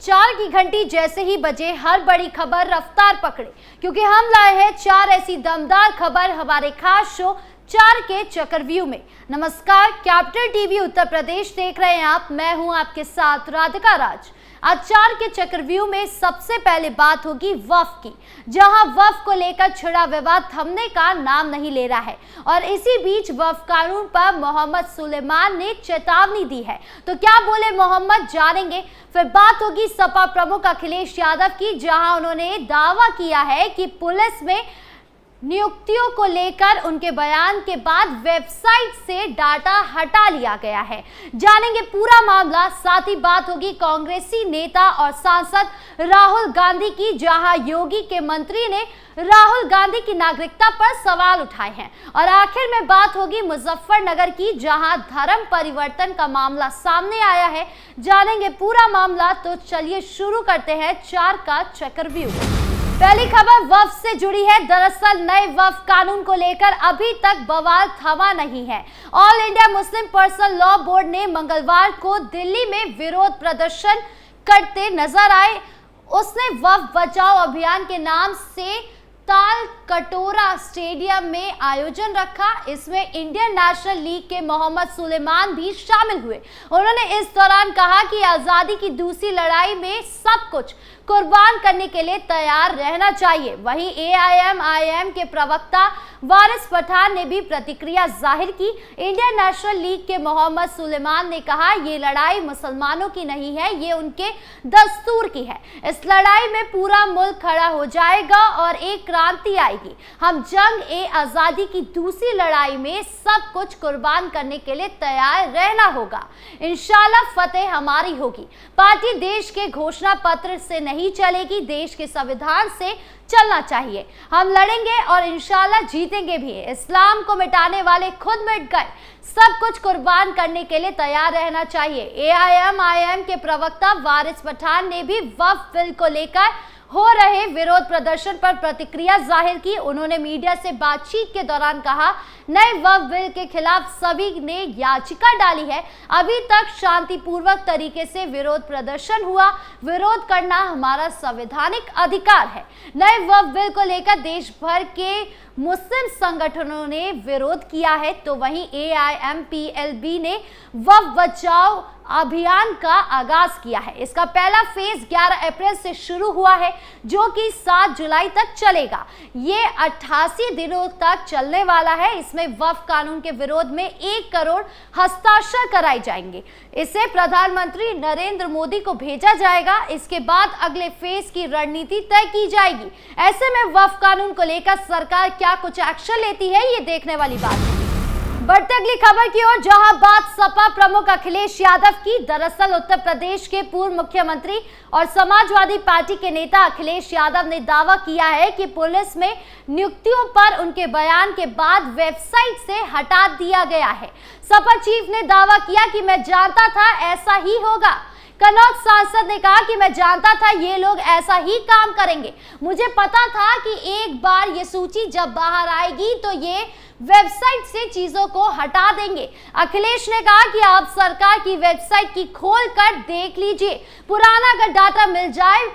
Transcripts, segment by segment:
4 की घंटी जैसे ही बजे हर बड़ी खबर रफ्तार पकड़े, क्योंकि हम लाए हैं 4 ऐसी दमदार खबर हमारे खास शो 4 के चक्रव्यूह में। नमस्कार, कैपिटल टीवी उत्तर प्रदेश देख रहे हैं आप। मैं हूं आपके साथ राधिका राज। आज 4 के चक्रव्यूह में सबसे पहले बात होगी वक्फ की, जहां वक्फ को लेकर छिड़ा विवाद थमने का नाम नहीं ले रहा है और इसी बीच वक्फ कानून पर मोहम्मद सुलेमान ने चेतावनी दी है। तो क्या बोले मोहम्मद, जानेंगे। फिर बात होगी सपा प्रमुख अखिलेश यादव की, जहां उन्होंने दावा किया है कि पुलिस में नियुक्तियों को लेकर उनके बयान के बाद वेबसाइट से डाटा हटा लिया गया है। जानेंगे पूरा मामला। साथ ही बात होगी कांग्रेसी नेता और सांसद राहुल गांधी की, जहां योगी के मंत्री ने राहुल गांधी की नागरिकता पर सवाल उठाए हैं। और आखिर में बात होगी मुजफ्फरनगर की, जहां धर्म परिवर्तन का मामला सामने आया है। जानेंगे पूरा मामला। तो चलिए शुरू करते हैं 4 का चक्रव्यूह। पहली खबर वक्फ से जुड़ी है। दरअसल नए वक्फ कानून को लेकर अभी तक बवाल थमा नहीं है। All India Muslim personal law board ने मंगलवार को दिल्ली में विरोध प्रदर्शन करते नजर आए। उसने वक्फ बचाओ अभियान के नाम से ताल कटोरा स्टेडियम में आयोजन रखा। इसमें इंडियन नेशनल लीग के मोहम्मद सुलेमान भी शामिल हुए। उन्होंने इस दौरान कहा कि आजादी की दूसरी लड़ाई में सब कुछ कुर्बान करने के लिए तैयार रहना चाहिए। वहीं AIM के प्रवक्ता वारिस पठान ने भी प्रतिक्रिया जाहिर की। इंडियन नेशनल लीग के मोहम्मद सुलेमान ने कहा, ये लड़ाई मुसलमानों की नहीं है, ये उनके दस्तूर की है। इस लड़ाई में पूरा मुल्क खड़ा हो जाएगा और एक क्रांति आएगी। हम जंग-ए-आजादी की दूसरी लड़ाई में सब कुछ कुर्बान करने के लिए तैयार रहना होगा। इंशाल्लाह फतेह हमारी होगी। पार्टी देश के घोषणा पत्र से नहीं चलेगी, देश के संविधान से चलना चाहिए। हम लड़ेंगे और इंशाल्लाह जीतेंगे भी। इस्लाम को मिटाने वाले खुद मिट गए, सब कुछ कुर्बान करने के लिए तैयार रहना चाहिए। AIM के प्रवक्ता वारिस पठान ने भी वक्फ बिल को लेकर हो रहे विरोध प्रदर्शन पर प्रतिक्रिया जाहिर की। उन्होंने मीडिया से बातचीत के दौरान कहा, नए वक्फ बिल के खिलाफ सभी ने याचिका डाली है। अभी तक शांतिपूर्वक तरीके से विरोध प्रदर्शन हुआ। विरोध करना हमारा संवैधानिक अधिकार है। नए वक्फ बिल को लेकर देश भर के मुस्लिम संगठनों ने विरोध किया है, तो वहीं AIMPLB ने वक्फ बचाओ अभियान का आगाज किया है। इसका पहला फेज 11 अप्रैल से शुरू हुआ है, जो कि 7 जुलाई तक चलेगा। ये 88 दिनों तक चलने वाला है। इसमें वक्फ कानून के विरोध में 1 करोड़ हस्ताक्षर कराए जाएंगे। इसे प्रधानमंत्री नरेंद्र मोदी को भेजा जाएगा। इसके बाद अगले फेज की रणनीति तय की जाएगी। ऐसे में वक्फ कानून को लेकर सरकार क्या कुछ एक्शन लेती है, ये देखने वाली बात है। बढ़ते अगली खबर की ओर, जहां बात सपा प्रमुख अखिलेश यादव की। दरअसल उत्तर प्रदेश के पूर्व मुख्यमंत्री और समाजवादी पार्टी के नेता अखिलेश यादव ने दावा किया है कि पुलिस में नियुक्तियों पर उनके बयान के बाद वेबसाइट से हटा दिया गया है। सपा चीफ ने दावा किया कि मैं जानता था ऐसा ही होगा। कन्नौज सांसद ने कहा कि मैं जानता था ये लोग ऐसा ही काम करेंगे। मुझे पता था कि एक बार ये सूची जब बाहर आएगी तो ये वेबसाइट से चीजों को हटा देंगे। अखिलेश ने कहा कि आप सरकार की वेबसाइट की खोल कर देख लीजिए। पुराना अगर डाटा मिल जाए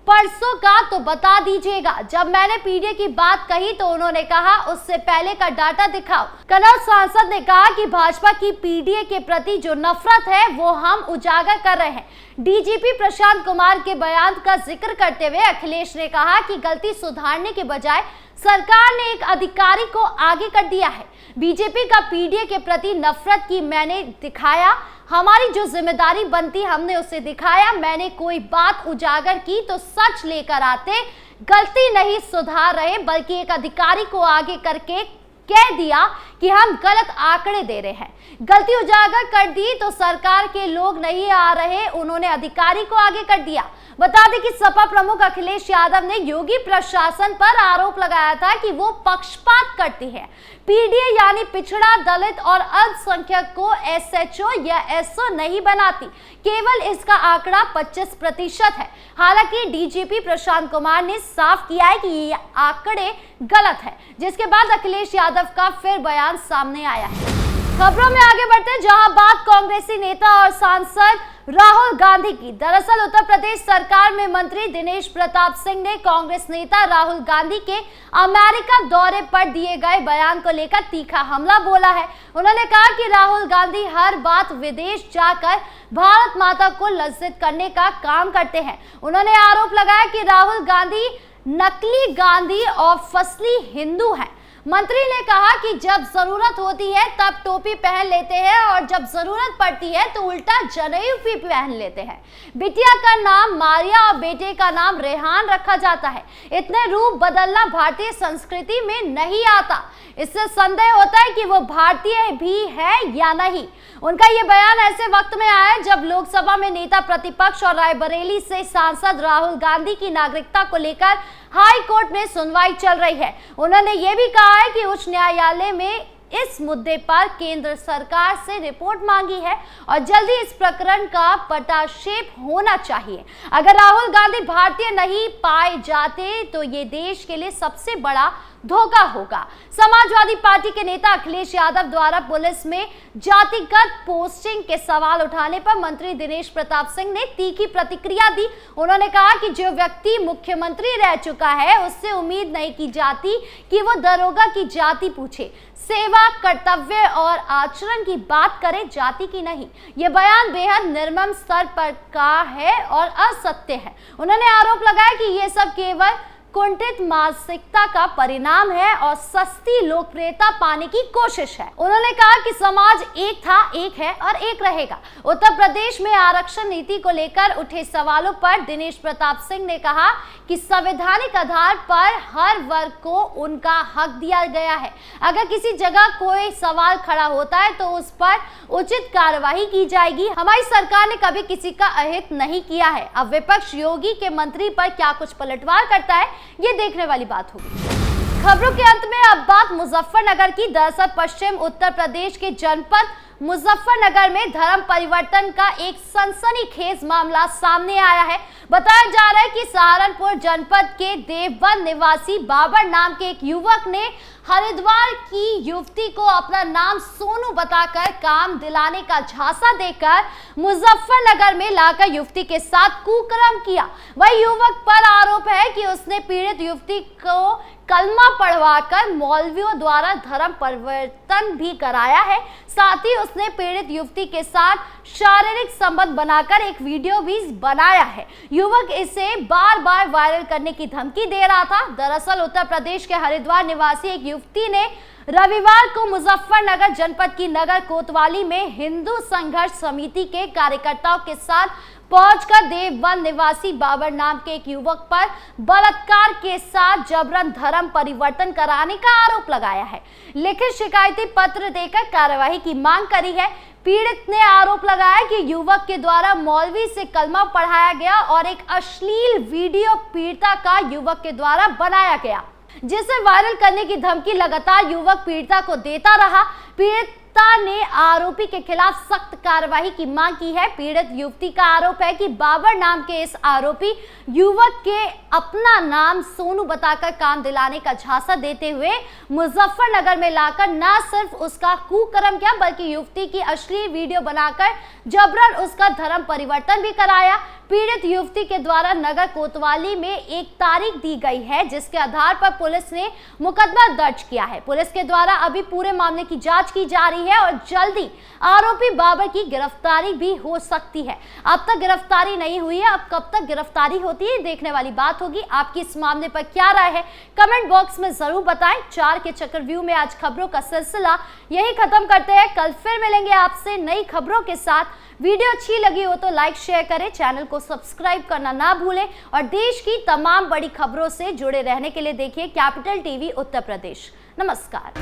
परसों का तो बता दीजिएगा। जब मैंने पीडीए की बात कही तो उन्होंने कहा उससे पहले का डाटा दिखाओ। कन्नौज सांसद ने कहा कि भाजपा की पीडीए के प्रति जो नफरत है वो हम उजागर कर रहे हैं। डीजीपी प्रशांत कुमार के बयान का जिक्र करते हुए अखिलेश ने कहा कि गलती सुधारने के बजाय सरकार ने एक अधिकारी को आगे कर दिया है। बीजेपी का पीडीए के प्रति नफरत की मैंने दिखाया। हमारी जो जिम्मेदारी बनती हमने उसे दिखाया। मैंने कोई बात उजागर की तो सच लेकर आते। गलती नहीं सुधार रहे, बल्कि एक अधिकारी को आगे करके कह दिया कि हम गलत आंकड़े दे रहे हैं। गलती उजागर कर दी तो सरकार के लोग नहीं आ रहे, उन्होंने अधिकारी को आगे कर दिया। बता दें कि सपा प्रमुख अखिलेश यादव ने योगी प्रशासन पर आरोप लगाया था कि वो पक्षपात करती है। पीडीए यानी पिछड़ा, दलित और अल्पसंख्यक को SHO या SO नहीं बनाती। केवल इसका आंकड़ा 25% है। हालांकि डीजीपी प्रशांत कुमार ने साफ किया है कि ये आंकड़े गलत है, जिसके बाद अखिलेश यादव का फिर बयान सामने आया है। खबरों में आगे बढ़ते हैं, जहां बात कांग्रेसी नेता और सांसद राहुल गांधी की। दरअसल उत्तर प्रदेश सरकार में मंत्री दिनेश प्रताप सिंह ने कांग्रेस नेता राहुल गांधी के अमेरिका दौरे पर दिए गए बयान को लेकर तीखा हमला बोला है। उन्होंने कहा कि राहुल गांधी हर बात विदेश जाकर भारत माता को लज्जित करने का काम करते हैं। उन्होंने आरोप लगाया कि राहुल गांधी नकली गांधी और फसली हिंदू हैं। मंत्री ने कहा कि जब जरूरत होती है तब टोपी पहन लेते हैं और जब जरूरत पड़ती है तो उल्टा जनेऊ भी पहन लेते हैं। बिटिया का नाम मारिया और बेटे का नाम रेहान रखा जाता है। इतने रूप बदलना भारतीय संस्कृति में नहीं आता। इससे संदेह होता है कि वो भारतीय भी है या नहीं। उनका ये बयान ऐसे वक्त में आया जब लोकसभा में नेता प्रतिपक्ष और रायबरेली से सांसद राहुल गांधी की नागरिकता को लेकर हाई कोर्ट में सुनवाई चल रही है। उन्होंने ये भी कहा है कि उच्च न्यायालय में इस मुद्दे पर केंद्र सरकार से रिपोर्ट मांगी है और जल्दी इस प्रकरण का पटाक्षेप होना चाहिए। अगर राहुल गांधी भारतीय नहीं पाए जाते तो ये देश के लिए सबसे बड़ा धोखा होगा। समाजवादी पार्टी के नेता अखिलेश यादव द्वारा पुलिस में जातिगत पोस्टिंग के सवाल उठाने पर मंत्री दिनेश प्रताप सिंह ने तीखी प्रतिक्रिया दी। उन्होंने कहा कि जो व्यक्ति मुख्यमंत्री रह चुका है उससे उम्मीद नहीं की जाती कि वो दरोगा की जाति पूछे, सेवा, कर्तव्य और आचरण की बात करे, जाति की नहीं। ये बयान बेहद निर्मम स्तर पर का है और असत्य है। उन्होंने आरोप लगाया कि ये सब केवल कुंठित मानसिकता का परिणाम है और सस्ती लोकप्रियता पाने की कोशिश है। उन्होंने कहा कि समाज एक था, एक है और एक रहेगा। उत्तर प्रदेश में आरक्षण नीति को लेकर उठे सवालों पर दिनेश प्रताप सिंह ने कहा कि संवैधानिक आधार पर हर वर्ग को उनका हक दिया गया है। अगर किसी जगह कोई सवाल खड़ा होता है तो उस पर उचित कार्यवाही की जाएगी। हमारी सरकार ने कभी किसी का अहित नहीं किया है। अब विपक्ष योगी के मंत्री पर क्या कुछ पलटवार करता है, ये देखने वाली बात होगी। खबरों के अंत में अब बात मुजफ्फरनगर की। दरअसल पश्चिम उत्तर प्रदेश के जनपद मुजफ्फरनगर में धर्म परिवर्तन का एक सनसनीखेज मामला सामने आया है। बताया जा रहा है कि सहारनपुर जनपद के देवबंद निवासी बाबर नाम के एक युवक ने हरिद्वार की युवती को अपना नाम सोनू बताकर काम दिलाने का झांसा देकर मुजफ्फरनगर में लाकर युवती के साथ कुकर्म किया। वही युवक पर आरोप है कि उसने पीड़ित युवती को कलमा पढ़वाकर मौलवियों द्वारा धर्म परिवर्तन भी कराया है। साथ ही उसने पीड़ित युवती के साथ शारीरिक संबंध बनाकर एक वीडियो भी बनाया है। युवक इसे बार बार वायरल करने की धमकी दे रहा था। दरअसल उत्तर प्रदेश के हरिद्वार निवासी एक युवती ने रविवार को मुजफ्फरनगर जनपद की नगर कोतवाली में हिंदू संघर्ष समिति के कार्यकर्ताओं के साथ पहुंचकर देवबंद निवासी बाबर नाम के एक युवक पर बलात्कार के साथ जबरन धर्म परिवर्तन कराने का आरोप लगाया है। लिखित शिकायती पत्र देकर कार्यवाही की मांग करी है। पीड़ित ने आरोप लगाया कि युवक के द्वारा मौलवी से कलमा पढ़ाया गया और एक अश्लील वीडियो पीड़िता का युवक के द्वारा बनाया गया, जिसे वायरल करने की धमकी लगातार युवक पीड़िता को देता रहा। पीड़िता ने आरोपी के खिलाफ सख्त कार्रवाई की मांग की है। पीड़ित युवती का आरोप है कि बाबर नाम के इस आरोपी युवक के अपना नाम सोनू बताकर काम दिलाने का झांसा देते हुए मुजफ्फरनगर में लाकर न सिर्फ उसका कुकर्म किया बल्कि युवती की अश्लील वीडियो बनाकर जबरन उसका धर्म परिवर्तन भी कराया। पीड़ित युवती के द्वारा नगर कोतवाली में एक तारीख दी गई है जिसके आधार पर पुलिस ने मुकदमा दर्ज किया है। पुलिस के द्वारा अभी पूरे मामले की जांच की जा रही है और जल्दी आरोपी बाबर की गिरफ्तारी भी हो सकती है। अब तक गिरफ्तारी नहीं हुई है, अब कब तक गिरफ्तारी होती है देखने वाली बात होगी। आपकी इस मामले पर क्या राय है कमेंट बॉक्स में जरूर बताएं। 4 के चक्रव्यूह में आज खबरों का सिलसिला यही खत्म करते हैं। कल फिर मिलेंगे आपसे नई खबरों के साथ। वीडियो अच्छी लगी हो तो लाइक शेयर करें, चैनल को सब्सक्राइब करना ना भूलें और देश की तमाम बड़ी खबरों से जुड़े रहने के लिए देखिए कैपिटल टीवी उत्तर प्रदेश। नमस्कार।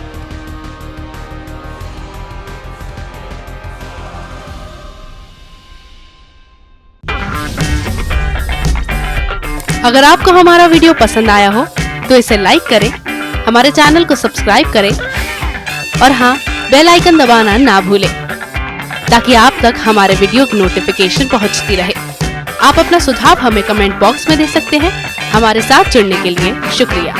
अगर आपको हमारा वीडियो पसंद आया हो तो इसे लाइक करें, हमारे चैनल को सब्सक्राइब करें और हाँ, बेल आइकन दबाना ना भूलें ताकि आप तक हमारे वीडियो की नोटिफिकेशन पहुंचती रहे। आप अपना सुझाव हमें कमेंट बॉक्स में दे सकते हैं। हमारे साथ जुड़ने के लिए शुक्रिया।